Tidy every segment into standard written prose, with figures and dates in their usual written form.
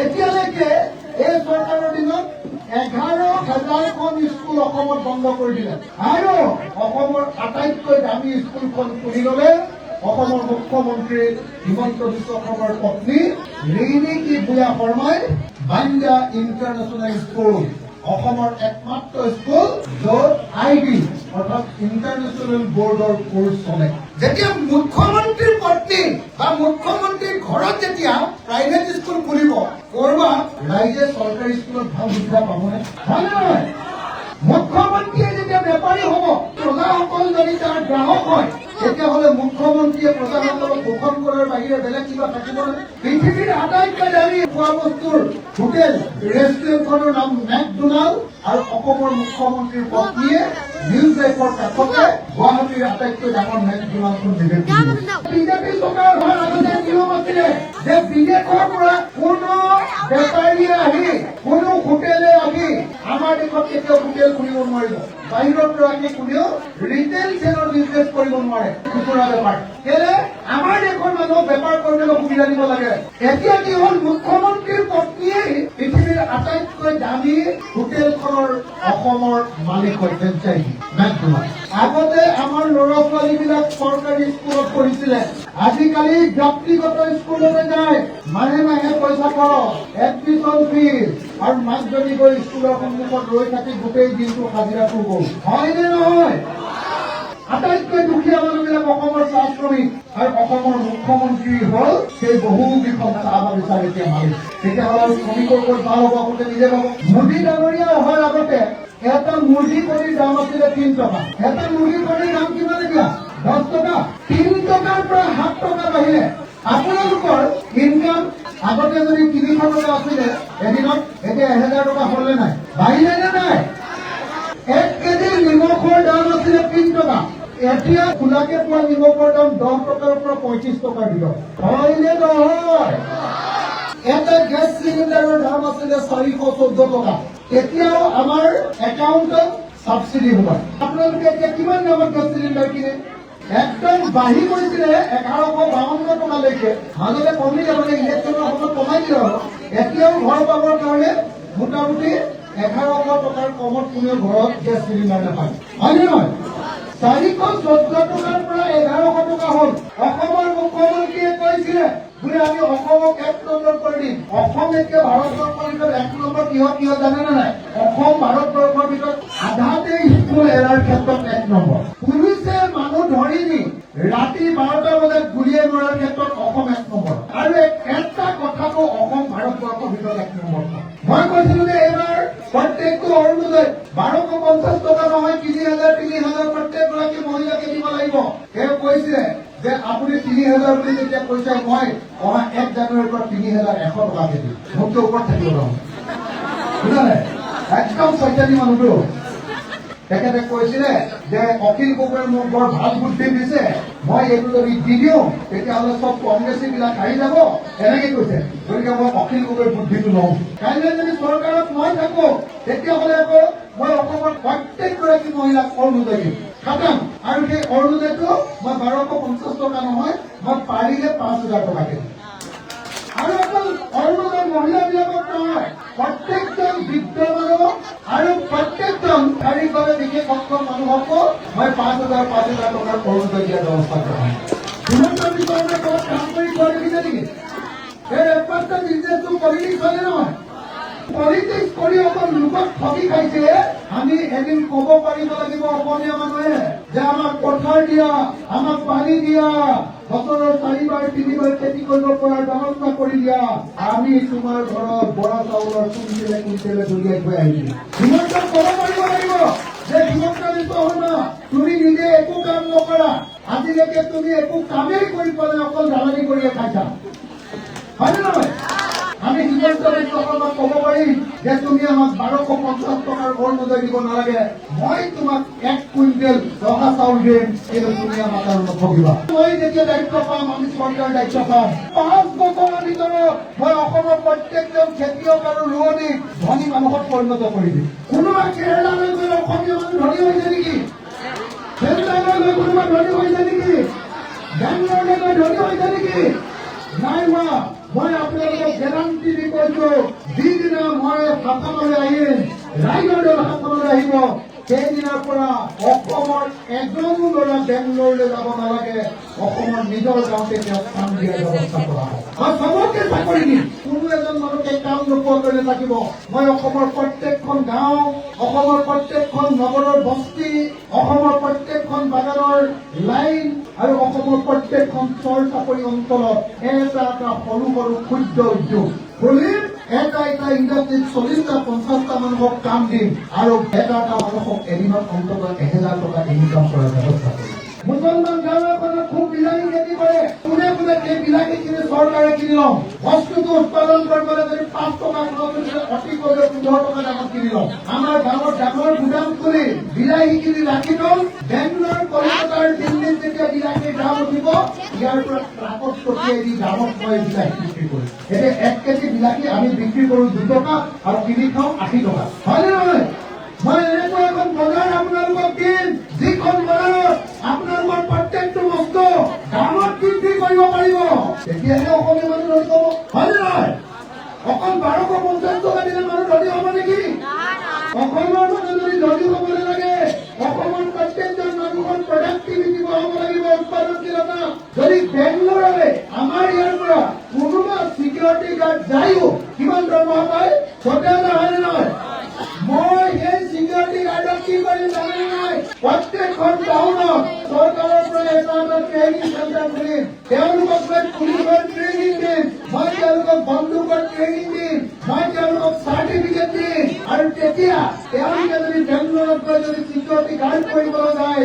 এতিয়ালৈকে এই চৰকাৰৰ দিনত 11,000খন স্কুল অসমত বন্ধ কৰি দিলে আৰু অসমৰ আটাইতকৈ দামী স্কুলখন খুলি ল'লে অসমৰ মুখ্যমন্ত্ৰী হিমন্ত বিশ্ব শৰ্মাৰ পত্নী ৰিণিকী ভূঞা শৰ্মাই বান্দ্ৰা ইণ্টাৰনেশ্যনেল স্কুল অসমৰ একমাত্ৰ স্কুল য'ত IB অৰ্থাৎ ইণ্টাৰনেশ্যনেল বৰ্ডৰ কোৰ্চ চলে। যেতিয়া মুখ্যমন্ত্ৰীৰ পত্নী বা মুখ্যমন্ত্ৰীৰ ঘৰত যেতিয়া প্ৰাইভেট স্কুল খুলিব কৰবাত ৰাইজে চৰকাৰী স্কুলত ভাল শিক্ষা পাবনে? হয় নহয়? মুখ্যমন্ত্ৰীয়ে যেতিয়া বেপাৰী হ'ব প্ৰজাসকল যদি তাৰ গ্ৰাহক হয় তেতিয়াহ'লে মুখ্যমন্ত্ৰীয়ে প্ৰজাসকলক শোষণ কৰাৰ বাহিৰে বেলেগ কিবা থাকিবনে? পৃথিৱীৰ আটাইতকৈ দামী খোৱা বস্তুৰ হোটেল ৰেষ্টুৰেণ্টখনৰ নাম মেকডোনাল্ড আৰু অসমৰ মুখ্যমন্ত্ৰীৰ পত্নীয়ে নিউজ লাইফৰ কাষতে গুৱাহাটীৰ আটাইতকৈ ডাঙৰ মেকডোনাল্ডখন বিজেপি চৰকাৰ হোৱাৰ আগতে নিয়ম আছিলে যে বিদেশৰ পৰা কোনো বেপাৰীয়ে আহি কোনো হোটেলে আহি আমাৰ দেশত কেতিয়াও হোটেল খুলিব নোৱাৰিব। বাহিৰৰ পৰা আহি কোনেও ৰিটেইল চেলৰ বিজনেছ কৰিব নোৱাৰে। খুচুৰা বেপাৰ কেলে আমাৰ দেশৰ মানুহক বেপাৰ কৰিবলৈ সুবিধা দিব লাগে। এতিয়া কি হ'ল মুখ্যমন্ত্ৰীৰ পত্নীয়ে পৃথিৱীৰ আটাইতকৈ দামী হোটেলখনৰ অসমৰ মালিক হৈছে মেকডোনাল্ড। আগতে আমাৰ ল'ৰা ছোৱালীবিলাক চৰকাৰী স্কুলত পঢ়িছিলে, আজিকালি ব্যক্তিগত স্কুললৈ যায়, মাহে মাহে পইচা খৰচ, এডমিশ্যন ফিজ আৰু মাকজনী গৈ স্কুলৰ সন্মুখত ৰৈ থাকি গোটেই দিনটো হাজিৰাটো গ'ল। হয়নে নহয়? আটাইতকৈ দুখীয়া মানুহবিলাক অসমৰ চাহ শ্ৰমিক আৰু অসমৰ মুখ্যমন্ত্ৰী হ'ল সেই বহুকেইখন চাহ বাগিচাৰ এতিয়া মালিক। তেতিয়াহ'লে শ্ৰমিকৰ ওপৰত ভাল হ'ব আগতে নিজে পাব। মোদী ডাঙৰীয়া অহাৰ আগতে এটা মুৰ্গী কণীৰ দাম আছিলে 3 টকা। এটা মুৰ্গী কণীৰ দাম কিমান এতিয়া 10 টকা। 3 টকাৰ পৰা 7 টকা বাঢ়িলে। আপোনালোকৰ ইনকাম আগতে যদি 300 টকা আছিলে এদিনত, এতিয়া 1000 টকা হ'লে নাই? বাঢ়িলে নে নাই? 1 কেজি নিমখৰ দাম আছিলে 3 টকা, এতিয়া খোলাকে পোৱা নিমখৰ দাম 10 টকাৰ পৰা 35 টকাৰ ভিতৰত। হয়নে নহয়? এটা গেছ চিলিণ্ডাৰৰ দাম আছিলে 414 টকা, এতিয়াও আমাৰ একাউণ্টত ছাবচিডি সোমায়। আপোনালোকে এতিয়া কিমান দামত গেছ চিলিণ্ডাৰ কিনে? একদম বাঢ়ি গৈছিলে 1152 টকালৈকে, মাজতে কমিলে মানে ইলেকশ্যনৰ সময়ত কমাই দিলে আৰু এতিয়াও ঘৰ পাবৰ কাৰণে মোটামুটি 1100 টকাৰ কমত কোনেও ঘৰত গেছ চিলিণ্ডাৰ নাপায়। হয়নে নহয়? 414 টকাৰ পৰা 1100 টকা হ'ল। অসমৰ মুখ্যমন্ত্ৰীয়ে কৈছিলে বোলে আমি অসমক 1 নম্বৰ কৰি দিম। অসম এতিয়া ভাৰতবৰ্ষৰ ভিতৰত 1 নম্বৰ কিহত জানে নে নাই? অসম ভাৰতবৰ্ষৰ ভিতৰত আধাতে স্কুল এৰাৰ ক্ষেত্ৰত 1 নম্বৰ। পুলিচে মানুহ ধৰি নি ৰাতি 12টা বজাত গুলিয়াই মৰাৰ ক্ষেত্ৰত অসম 1 নম্বৰ। আৰু এটা কথাটো অসম ভাৰতবৰ্ষৰ ভিতৰত 1 নম্বৰ। মই কৈছিলো যে এইবাৰ প্ৰত্যেকটো অৰুণোদয় 1250 টকা নহয়, 3000 প্ৰত্যেকগৰাকী মহিলাকে দিব লাগিব। তেওঁ কৈছে যে আপুনি 3000 বুলি যেতিয়া কৈছে মই অহা 1 জানুৱাৰীৰ পৰা 3100 টকাকে দিম। মোকতো ওপৰত থাকিব নহয়, বুজানে? একদম চৈতানী মানুহটো। তেখেতে কৈছিলে যে অখিল গগৈয়ে মোক বৰ ভাল বুদ্ধি দিছে, মই এইটো যদি দি দিওঁ তেতিয়াহ'লে চব কংগ্ৰেছী বিলাক আহি যাব, এনেকে কৈছে। গতিকে মই অখিল গগৈৰ বুদ্ধিটো লওঁ। কাইলৈ যদি চৰকাৰত মই থাকো তেতিয়াহ'লে আকৌ মই অসমৰ প্ৰত্যেকগৰাকী মহিলাক অৰুণোদয় দিম খাটাম, আৰু সেই অৰুণোদয়টো মই 1250 টকা নহয়, মই পাৰিলে 5000 টকাকে দিম। আৰু অকল অৰুণোদয় মহিলাবিলাকক নহয়, প্ৰত্যেকজন বৃদ্ধ মানুহ আৰু প্ৰত্যেকজন শাৰীৰিকভাৱে বিশেষ সক্ষম মানুহকো মই 5000 টকাৰ অৰুণোদয় দিয়াৰ ব্যৱস্থা কৰিম। হিমন্ত বিশ্ব শৰ্মাই ক'ৰবাত কাম কৰি খোৱা দেখিছে নেকি? এই একমাত্ৰ বিজনেছটো পলিটিক্স হয়নে নহয়? পলিটিক্স কৰি অকল লোকক ঠগি খাইছে। আমি এদিন ক'ব পাৰিব লাগিব অসমীয়া মানুহে যে আমাক পথাৰ দিয়া, আমাক পানী দিয়া, বছৰৰ 4বাৰ 3বাৰ খেতি কৰিব পৰাৰ ব্যৱস্থা কৰি দিয়া, আমি তোমাৰ ঘৰত বৰা চাউলৰ কুইণ্টেলে দলিয়াই থৈ আহিছো। হিমন্তক ক'ব পাৰিব লাগিব যে হিমন্ত বিশ্ব শৰ্মা তুমি নিজে একো কাম নকৰা, আজিলৈকে তুমি একো কামেই কৰি পোৱা নাই, অকল জ্বালানি কৰিয়ে খাইছা। হয়নে নহয়? আমি হিমন্ত বিশ্ব শৰ্মাক ক'ব পাৰিম যে তুমি আমাক 1250 টকাৰ অৰুণোদয় দিব নালাগে, মই তোমাক 1 কুইণ্টেল জহা চাউল দিম, কিন্তু তুমি আমাক আৰু নঠগিবা। মই যেতিয়া দায়িত্ব পাম, আমি চৰকাৰৰ দায়িত্ব পাম, 5 বছৰৰ ভিতৰত মই অসমৰ প্ৰত্যেকজন খেতিয়ক আৰু ৰোৱনীক ধনী মানুহত পৰিণত কৰি দিম। কোনোবা কেৰেলালৈ গৈ অসমীয়া মানুহ ধনী হৈছে নেকি? চেন্নাইলৈ গৈ কোনোবা ধনী হৈছে নেকি? বেংগলৰলৈ গৈ ধনী হৈছে নেকি? নাই হোৱা। মই আপোনালোকক গেৰাণ্টি দি কৈছো কিন্তু যিদিনা মই শাসনলৈ আহিম, ৰাইজৰ দল শাসনলৈ আহিব, সেইদিনাৰ পৰা অসমৰ এজনো ল'ৰা বেংগলৰলৈ যাব নালাগে, অসমৰ নিজৰ গাঁৱতে তেওঁক কাম দিয়াৰ ব্যৱস্থা কৰা হয়। মই চবকে চাকৰি দিম, কোনো এজন মানুহকে কাম নোপোৱাকৈ নাথাকিব। মই অসমৰ প্ৰত্যেকখন গাঁও, অসমৰ প্ৰত্যেকখন নগৰৰ বস্তি, অসমৰ প্ৰত্যেকখন বাগানৰ লাইন আৰু অসমৰ প্ৰত্যেকখন চৰ চাপৰি অঞ্চলত এটা সৰু সৰু ক্ষুদ্ৰ উদ্যোগ খুলিম, এটা ইণ্ডাষ্ট্ৰীত 40-50টা মানুহক কাম দিম আৰু এটা মানুহক এদিনত অন্তত 1000 টকা ইনকাম কৰাৰ ব্যৱস্থা কৰিম। মুছলমান গাঁও এখনত খুব বিলাহী খেতি কৰে, কোনে কোনে সেই বিলাহী কিনি চৰকাৰে কিনি লওঁ, বস্তুটো উৎপাদন কৰিবলৈ যদি 5 টকা খৰচ হৈছে, অতি কৰিলে 15 টকা দামত কিনি লওঁ। আমাৰ গাঁৱত ডাঙৰ গুদাম খুলি বিলাহী কিনি ৰাখি থওঁ, বেংগলোৰ, কলকাতাৰ, দিল্লীত যেতিয়া বিলাহীৰ দাম উঠিব, ইয়াৰ পৰা ট্ৰাকত পঠিয়াই দি দামত মই বিলাহী বিক্ৰী কৰিম। এতিয়া 1 কেজি বিলাহী আমি বিক্ৰী কৰোঁ 2 টকা আৰু কিনি খাওঁ 80 টকা, হয়নে নহয়? মই এনেকুৱা এখন বজাৰ আপোনালোকক দিম, যিখন বজাৰত আপোনালোকৰ প্ৰত্যেকটো বস্তু দামত বিক্ৰী কৰিব পাৰিব, তেতিয়াহে অসমীয়া মানুহ ধনী হ'ব, হয়নে নহয়? অকল 1250 টকা দিলে মানুহ ধনী হ'ব নেকি? অসমৰ মানুহ যদি ধনী হ'ব নালাগে, অসমৰ প্ৰত্যেকজন মানুহৰ প্ৰডাক্টিভিটি বঢ়াব লাগিব, উৎপাদনশীলতা। যদি বেংগলোৰলৈ আমাৰ ইয়াৰ পৰা কোনোবা চিকিউৰিটি গাৰ্ড যায়ো কিমান দৰমহা পায়, 17,000, হয়নে নহয়? মই সেই চিকিউৰিটি গাৰ্ডক কি কৰিম জানে নাই? প্ৰত্যেকখন টাউনত চৰকাৰৰ পৰা এটা ট্ৰেইনিং চেণ্টাৰ খুলিম, তেওঁলোকক মই পুলিচৰ ট্ৰেইনিং দিম, মই তেওঁলোকক বন্দুকৰ ট্ৰেইনিং দিম, মই তেওঁলোকক চাৰ্টিফিকেট দিম, আৰু তেতিয়া তেওঁলোকে যদি বেংগলোৰত গৈ যদি চিকিউৰিটি গাৰ্ড কৰিবলৈ যায়,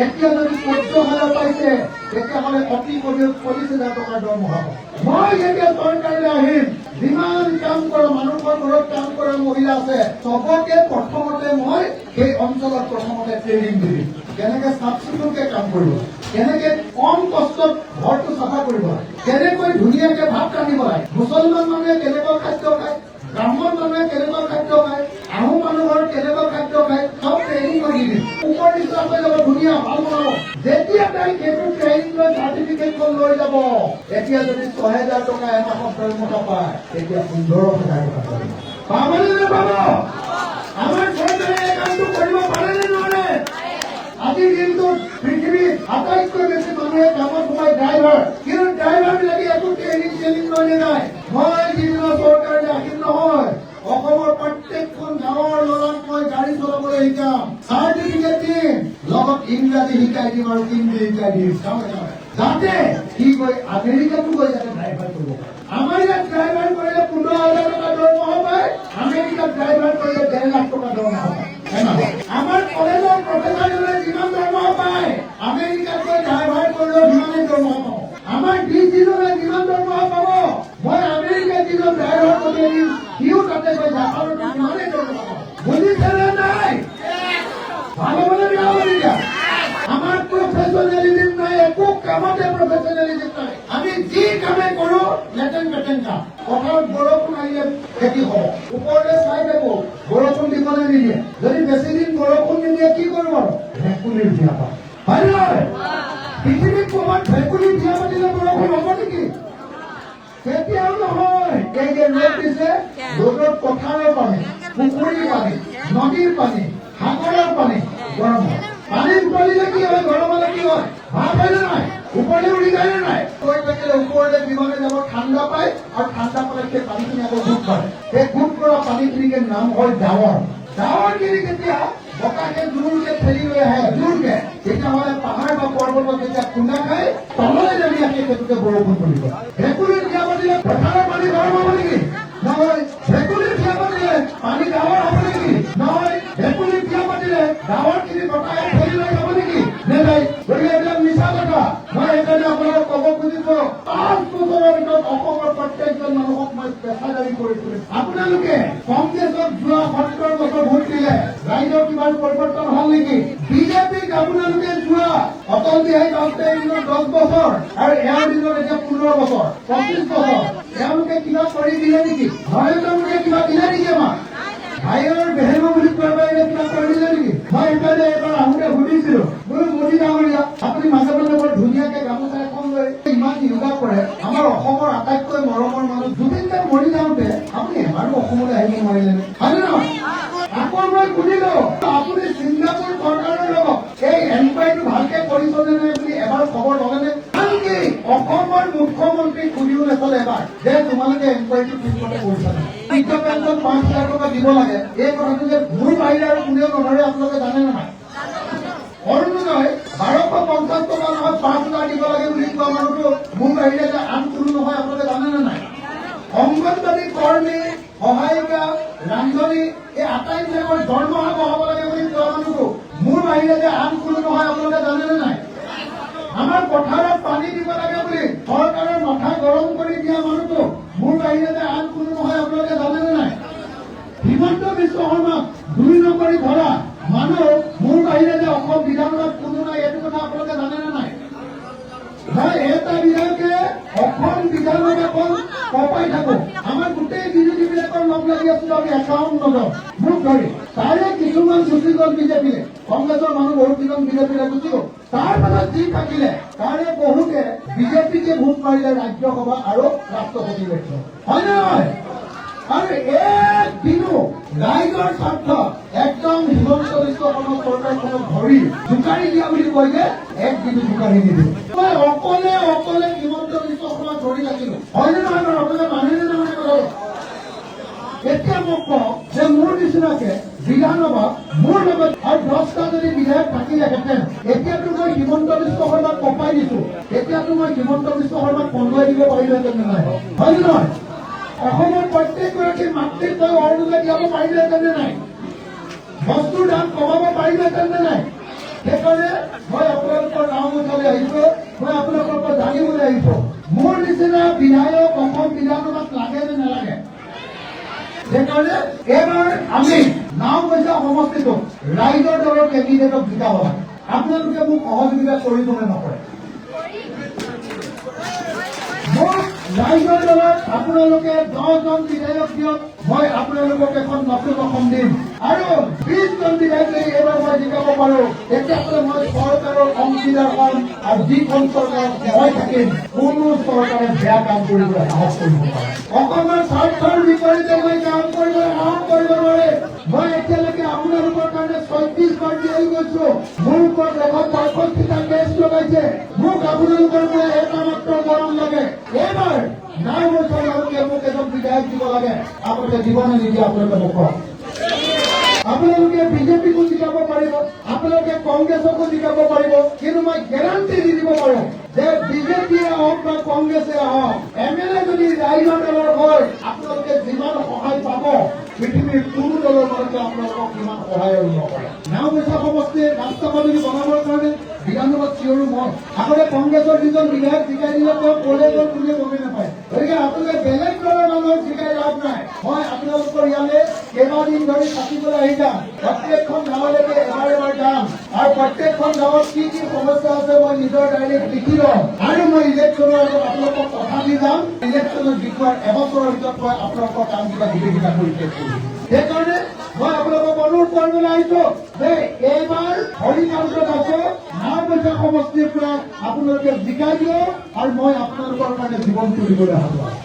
এতিয়া যদি 14,000 পাইছে, তেতিয়াহ'লে অতি কমেও 40,000 টকাৰ দৰমহা পাব। মই যেতিয়া চৰকাৰলৈ আহিম, যিমান কাম কৰা মানুহৰ ঘৰত কাম কৰা মহিলা আছে, চবকে প্ৰথমতে মই সেই অঞ্চলত প্ৰথমতে ট্ৰেইনিং দিম, কেনেকে চাফ চিকুণকে কাম কৰিব, কেনেকে কম কষ্টত ঘৰটো চাফা কৰিব লাগে, কেনেকৈ ধুনীয়াকে ভাত ৰান্ধিব লাগে, মুছলমান মানুহে কেনেকুৱা খাদ্য খায়, ব্ৰাহ্মণ মানুহে কেনেকুৱা খাদ্য খায়, আহোম মানুহৰ কেনেকুৱা খাদ্য খায়, চব ট্ৰেইনিং কৰি দিম। ওপৰ নিচা হৈ যাব, ধুনীয়া ভাল বনাব। যেতিয়া তাই সেইটো ট্ৰেইনিং লৈ চাৰ্টিফিকেটখন লৈ যাব, এতিয়া যদি 6,000 টকা এমাহত দৰমহা পায়, তেতিয়া 15,000 টকা পাব। পাবনে নাপাব? আমাৰ চৰকাৰে এই কামটো কৰিব পাৰে নে নোৱাৰে? আজিৰ দিনটোত পৃথিৱীত আটাইতকৈ বেছি মানুহে কামত সোমাই ড্ৰাইভাৰ, কিন্তু ড্ৰাইভাৰ বিলাকে একো ট্ৰেইনিং লৈ নাযায়। মই যিদিনা চৰকাৰে আহিম নহয়, অসমৰ প্ৰত্যেকখন গাঁৱৰ ল'ৰাক মই গাড়ী চলাবলৈ শিকাম, চাৰ্টিফিকেট দিম, লগত ইংৰাজী শিকাই দিম আৰু হিন্দী শিকাই দিম, যাতে সি গৈ আমেৰিকাতো গৈ যাতে ড্ৰাইভাৰ কৰিব পাৰে। আমাৰ ইয়াত ড্ৰাইভাৰ কৰিলে 15,000 টকা দৰমহা পায়, আমেৰিকাত ড্ৰাইভাৰ কৰিলে 1.5 লাখ টকা দৰমহা পায়। আমাৰ কলেজৰ প্ৰফেচাৰজনে যিমান দৰমহা পায়, আমেৰিকাত গৈ ড্ৰাইভাৰ কৰিলেও সিমানেই দৰমহা পাব। আমাৰ ডিজিজনে যিমান দৰমহা পাব, মই আমেৰিকাত যিজন ড্ৰাইভাৰ কৰি দিম, সিও তাতে গৈ জাপানত সিমানেই দৰমহা পাব। বুজিছেনে নাই? ভাল হ'বনে বেয়া হ'ব এতিয়া? আমাৰ প্ৰফেচনেলিজিম নাই, একো কামতে প্ৰফেচনেলিজিম নাই। আমি যি কামে কৰো লেটেন পেটেন কাম। পথাৰত বৰষুণ আহিলে খেতি হ'ব, ওপৰলৈ চাই থাকো বৰষুণ দিবলৈ নিদিয়ে, যদি বেছি দিন বৰষুণ নিদিয়ে কি কৰিব আৰু? ভেকুলীৰ বিয়া পাম, হয় নহয়? পৃথিৱীত ক'ৰবাত ভেকুলীৰ বিয়া পাতিলে বৰষুণ হ'ব নেকি? কেতিয়াও নহয়। এই যে ৰ'দ দিছে, ৰ'দত পথাৰৰ পানী, পুখুৰীৰ পানী, নদীৰ পানী, সাগৰৰ পানী গৰম হয়। পানী উতলিলে কি হয়, গৰম হ'লে কি হয়? ভাত হয় নে নাই? ওপৰলৈ উৰি যায় নে নাই? কৈ থাকিলে ওপৰলৈ বিমানে যাব, ঠাণ্ডা পায়, আৰু ঠাণ্ডা পালে সেই পানীখিনি আকৌ গোট কৰে। সেই গোট কৰা পানীখিনিকে নাম হয় ডাৱৰ। ডাৱৰখিনি যেতিয়া বতাহে জোৰকে ঠেলি লৈ আহে, জোৰকে, তেতিয়াহ'লে পাহাৰ বা পৰ্বতত যেতিয়া খুন্দা খায়, তললৈ নামি আহি সেইটোকে বৰষুণ পৰিব। ভেকুলীৰ বিয়া পাতিলে পথাৰৰ পানী গৰম হ'ব নেকি? নহয়। ভেকুলীৰ বিয়া পাতিলে পানী ডাৱৰ হ'ব নেকি? নহয়। ভেকুলীৰ বিয়া পাতিলে ডাৱৰখিনি বতাহে ঠেলি লৈ যাব নেকি? নেযায়। গতিকে এইবিলাক মিছা কথা। মই সেইকাৰণে আপোনালোকক ক'ব খুজিছো, 5 বছৰৰ ভিতৰত অসমৰ প্ৰত্যেকজন মানুহক মই পেছাদাৰী কৰি তুলিম। আপোনালোকে কংগ্ৰেছক যোৱা 70 বছৰ ভোট দিলে, ৰাইজৰ কিমান পৰিৱৰ্তন হ'ল নেকি? বিজেপিক আপোনালোকে যোৱা অটল বিহাৰী বাজপেয়ীৰ দিনত 10 বছৰ আৰু এওঁৰ দিনত এতিয়া 15 বছৰ, 25 বছৰ, তেওঁলোকে কিবা কৰি দিলে নেকি? নৰেন্দ্ৰ মোদীয়ে কিবা দিলে নেকি আমাক? ভাইৰ বেহেৰ বুলি কোৱাৰ বাহিৰে কিবা কৰি দিলে নেকি? মই সেইকাৰণে এবাৰ আহোঁতে সুধিছিলো, বোলো মোদী ডাঙৰীয়া, আপুনি মাজে মাজে বৰ ধুনীয়াকে গামোচা এখন লৈ ইমান যোগা কৰে, আমাৰ অসমৰ আটাইতকৈ মৰমৰ মানুহ জুবিন দাই মৰি যাওঁতে আপুনি আহিব নোৱাৰিলে হয়নে নহয়? আকৌ মই সুধিলো আপুনি ছিংগাপুৰ চৰকাৰৰ লগত এই এনকুৱাৰীটো ভালকে কৰিছনে নাই বুলি এবাৰ খবৰ ল'লেনে? আনকি অসমৰ মুখ্যমন্ত্ৰী সুধিও নাচালে এবাৰ যে তোমালোকে এনকুৱাৰীটো ঠিকমতে কৰিছানে? বৃদ্ধ পেঞ্চন 5 লাখ টকা দিব লাগে, এই কথাটো যে মোৰ বাহিৰে আৰু কোনেও নধৰে আপোনালোকে জানে নে নাই? অৰুণোদয় 1250 টকা নহয় 5,000 দিব লাগে বুলি কোৱা মানুহটো মোৰ বাহিৰে যে আন কোনো নহয় আপোনালোকে জানে নে নাই? অংগনবাদী কৰ্মী, সহায়িকা, ৰান্ধনী এই আটাইবিলাকৰ দৰমহা বঢ়াব লাগে বুলি কোৱা মানুহটো মোৰ বাহিৰে যে আন কোনো নহয় আপোনালোকে জানে নে নাই? আমাৰ পথাৰত পানী দিব লাগে বুলি চৰকাৰৰ মাথা গৰম কৰি দিয়া মানুহটো মোৰ বাহিৰে যে আন কোনো নহয় আপোনালোকে জানে নে নাই? হিমন্ত বিশ্ব শৰ্মাক 2 নম্বৰী ধৰা মানুহ মোৰ বাহিৰে যে অসম বিধানসভাত কোনো নাই এইটো কথা আপোনালোকে জানে নে নাই? মই এটা বিধানকে অসম বিধানসভাখন কপাই থাকো, আমাৰ গোটেই বিৰোধী বিলাকৰ লগ লাগি আছিলো আমি একাউণ্ট নলওঁ মোক ধৰি তাৰে কিছুমান গুচি গ'ল বিজেপিলে, কংগ্ৰেছৰ মানুহ বহুত কেইজন বিজেপিলে গুচি গ'ল। তাৰ মাজত যি থাকিলে তাৰে বহুতে বিজেপিকে ভোট মাৰিলে ৰাজ্যসভা আৰু ৰাষ্ট্ৰপতি ইলেকশ্যন হয় নে নহয়? আৰু এক দিনো ৰাইজৰ স্বাৰ্থ একদম হিমন্ত বিশ্ব শৰ্মা চৰকাৰখনক ধৰি জোকাৰি দিয়া বুলি কয় যে এক দিনো জোকাৰি নিদিওঁ। মই অকলে হিমন্ত বিশ্ব শৰ্মাক ধৰি ৰাখিলো হয় নে নহয়? আপোনালোকে মানেনে নামানে কথাটো? এতিয়া মোক কওক যে মোৰ নিচিনাকে বিধানসভা মোৰ লগত আৰু 10টা যদি বিধায়ক থাকিলেহেঁতেন এতিয়াতো মই হিমন্ত বিশ্ব শৰ্মাক কপাই দিছো, এতিয়াতো মই হিমন্ত বিশ্ব শৰ্মাক কন্দুৱাই দিব পাৰিলোহেঁতেন নে নাই? হয় নে নহয়? অসমৰ প্ৰত্যেকগৰাকী মাতৃক তেওঁ অৰুণোদয় দিয়াব পাৰিলেহেঁতেন নে নাই? বস্তুৰ দাম কমাব পাৰিলেহেঁতেন নে নাই? সেইকাৰণে মই আপোনালোকৰ নাম উঠালৈ আহিছো, মই আপোনালোকৰ পৰা জানিবলৈ আহিছো মোৰ নিচিনা বিধায়ক অসম বিধানসভাত লাগে নে নালাগে? সেইকাৰণে এইবাৰ আমি নাওবৈচা সমষ্টিটোত ৰাইজৰ দলৰ কেণ্ডিডেটক জিকাব লাগে। আপোনালোকে মোক সহযোগিতা কৰিব নে নকৰে? মোক ৰাইজৰ দলত আপোনালোকে 10জন বিধায়ক দিয়ক, মই আপোনালোকক এখন নতুন অসম দিম আৰু 20জন বিধায়ক যদি এইবাৰ মই জিকাব পাৰো তেতিয়াহ'লে মই চৰকাৰৰ অংশীদাৰ হ'ম আৰু যিখন চৰকাৰত মই থাকিম কোনো চৰকাৰে বেয়া কাম কৰিবলৈ সাহস কৰিব পাৰে। অসমৰ স্বাৰ্থৰ বিপৰীতে মই কাম কৰিবলৈ সাহস কৰিব নোৱাৰে। মই এতিয়ালৈকে আপোনালোকৰ কাৰণে 36 বাৰ জেল গৈছো, মোৰ ওপৰত 165টা কেছ লগাইছে, মোক আপোনালোকৰ পৰা এটা মাত্ৰ গৰম লাগে। এইবাৰ নাওবৈচাৰ লোকে মোক এজন বিধায়ক দিব লাগে, আপোনালোকে দিব নে নিদিয়ে? আপোনালোকে মোক কওক। আপোনালোকে বিজেপিকো জিকাব পাৰিব, আপোনালোকে কংগ্ৰেছকো জিকাব পাৰিব, কিন্তু মই গেৰাণ্টি দি দিব পাৰো যে বিজেপিয়ে হওক বা কংগ্ৰেছে হওক MLA যদি ৰাইজৰ দলৰ হয় আপোনালোকে যিমান সহায় পাব পৃথিৱীৰ কোনো দলৰ মানুহে আপোনালোকক কিমান সহায় নকৰে। নাওবৈচা সমষ্টিৰ ৰাস্তা পদূলি বনাবৰ কাৰণে বিধানসভাত চিঞৰো মই। আগতে কংগ্ৰেছৰ যিজন বিধায়ক জিকাই দিলে তেওঁ ক'লে গ'ল কোনেও গমেই নাপায়। গতিকে আপোনালোকে বেলেগ দলৰ মানুহক জিকাই লাভ নাই। মই আপোনালোকৰ ইয়ালৈ কেইবাদিন ধৰি থাকিবলৈ আহি যাম, প্ৰত্যেকখন গাঁৱলৈকে এবাৰ যাম আৰু প্ৰত্যেকখন গাঁৱত কি কি সমস্যা আছে মই নিজৰ ডায়েৰীত লিখি লম আৰু মই ইলেকশ্যনৰ আগত আপোনালোকক কথা দি যাম। ইলেকশ্যনৰ বিষয়ৰ এবছৰৰ ভিতৰত মই আপোনালোকৰ কামকেইটা গোটেইকেইটা কৰি শেষ কৰিম। সেইকাৰণে মই আপোনালোকক অনুৰোধ কৰিবলৈ আহিছো যে এইবাৰ হৰিকান্তত আছে নাওবৈচা সমষ্টিৰ পৰা আপোনালোকে জিকাই দিয়ক আৰু মই আপোনালোকৰ কাৰণে জীৱন তুলিবলৈ সাজু আছো।